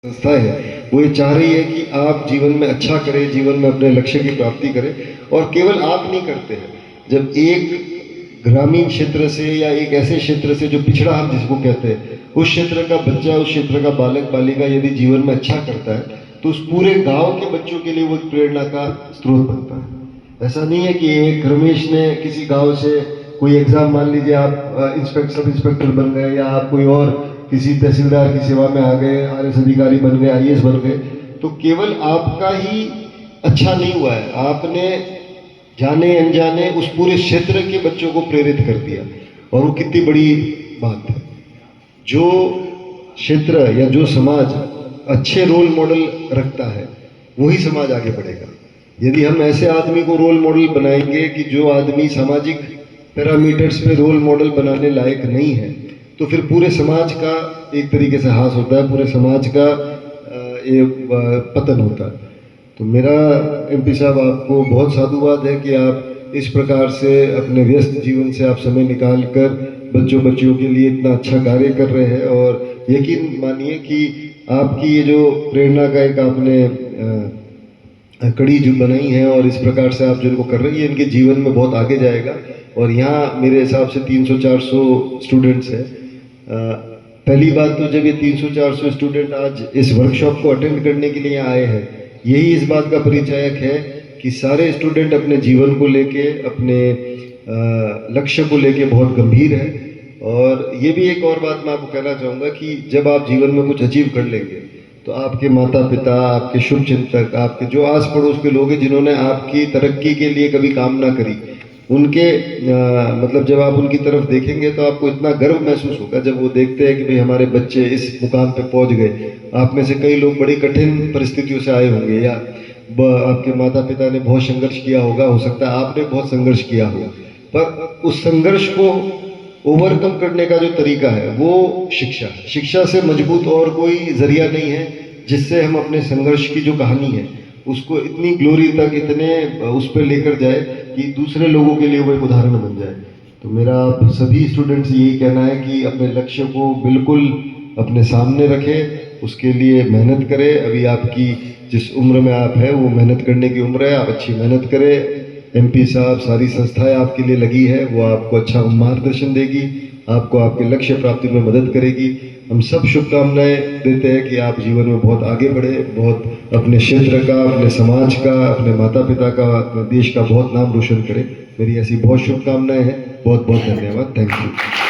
संस्था है वो ये चाह रही है कि आप जीवन में अच्छा करें, जीवन में अपने लक्ष्य की प्राप्ति करें। और केवल आप नहीं करते हैं, जब एक ग्रामीण क्षेत्र से या एक ऐसे क्षेत्र से जो पिछड़ा हम जिसको कहते हैं, उस क्षेत्र का बच्चा, उस क्षेत्र का बालक बालिका यदि जीवन में अच्छा करता है तो उस पूरे गांव के बच्चों के लिए वो एक प्रेरणा का स्रोत बनता है। ऐसा नहीं है कि एक रमेश ने किसी गाँव से कोई एग्जाम, मान लीजिए आप सब इंस्पेक्टर बन गए या आप कोई और किसी तहसीलदार की सेवा में आ गए, आरएस अधिकारी बन गए, आईएएस बन गए, तो केवल आपका ही अच्छा नहीं हुआ है, आपने जाने अनजाने उस पूरे क्षेत्र के बच्चों को प्रेरित कर दिया। और वो कितनी बड़ी बात है। जो क्षेत्र या जो समाज अच्छे रोल मॉडल रखता है वही समाज आगे बढ़ेगा। यदि हम ऐसे आदमी को रोल मॉडल बनाएंगे कि जो आदमी सामाजिक पैरामीटर्स पे रोल मॉडल बनाने लायक नहीं है, तो फिर पूरे समाज का एक तरीके से हास होता है, पूरे समाज का ये पतन होता है। तो मेरा एमपी साहब आपको बहुत साधुवाद है कि आप इस प्रकार से अपने व्यस्त जीवन से आप समय निकाल कर बच्चों बच्चियों के लिए इतना अच्छा कार्य कर रहे हैं। और यकीन मानिए कि आपकी ये जो प्रेरणा का एक आपने कड़ी जो बनाई है और इस प्रकार से आप जिनको कर रही है, इनके जीवन में बहुत आगे जाएगा। और यहाँ मेरे हिसाब से 300-400 स्टूडेंट्स हैं। पहली बात तो जब ये 300-400 स्टूडेंट आज इस वर्कशॉप को अटेंड करने के लिए आए हैं, यही इस बात का परिचायक है कि सारे स्टूडेंट अपने जीवन को लेके, अपने लक्ष्य को लेके बहुत गंभीर है। और ये भी एक और बात मैं आपको कहना चाहूँगा कि जब आप जीवन में कुछ अचीव कर लेंगे तो आपके माता पिता, आपके शुभ चिंतक, आपके जो आस पड़ोस के लोग हैं जिन्होंने आपकी तरक्की के लिए कभी कामना करी, उनके मतलब जब आप उनकी तरफ देखेंगे तो आपको इतना गर्व महसूस होगा जब वो देखते हैं कि भाई हमारे बच्चे इस मुकाम पे पहुंच गए। आप में से कई लोग बड़ी कठिन परिस्थितियों से आए होंगे या आपके माता पिता ने बहुत संघर्ष किया होगा, हो सकता है आपने बहुत संघर्ष किया हो, पर उस संघर्ष को ओवरकम करने का जो तरीका है वो शिक्षा है। शिक्षा से मजबूत और कोई जरिया नहीं है जिससे हम अपने संघर्ष की जो कहानी है उसको इतनी ग्लोरी तक, इतने उस पर लेकर जाए कि दूसरे लोगों के लिए वो एक उदाहरण बन जाए। तो मेरा सभी स्टूडेंट्स से यही कहना है कि अपने लक्ष्य को बिल्कुल अपने सामने रखें, उसके लिए मेहनत करें। अभी आपकी जिस उम्र में आप है वो मेहनत करने की उम्र है, आप अच्छी मेहनत करें। एमपी साहब, सारी संस्थाएं आपके लिए लगी है, वो आपको अच्छा मार्गदर्शन देगी, आपको आपके लक्ष्य प्राप्ति में मदद करेगी। हम सब शुभकामनाएं देते हैं कि आप जीवन में बहुत आगे बढ़े, बहुत अपने क्षेत्र का, अपने समाज का, अपने माता पिता का, अपने देश का बहुत नाम रोशन करें। मेरी ऐसी बहुत शुभकामनाएं हैं। बहुत बहुत धन्यवाद। Thank you.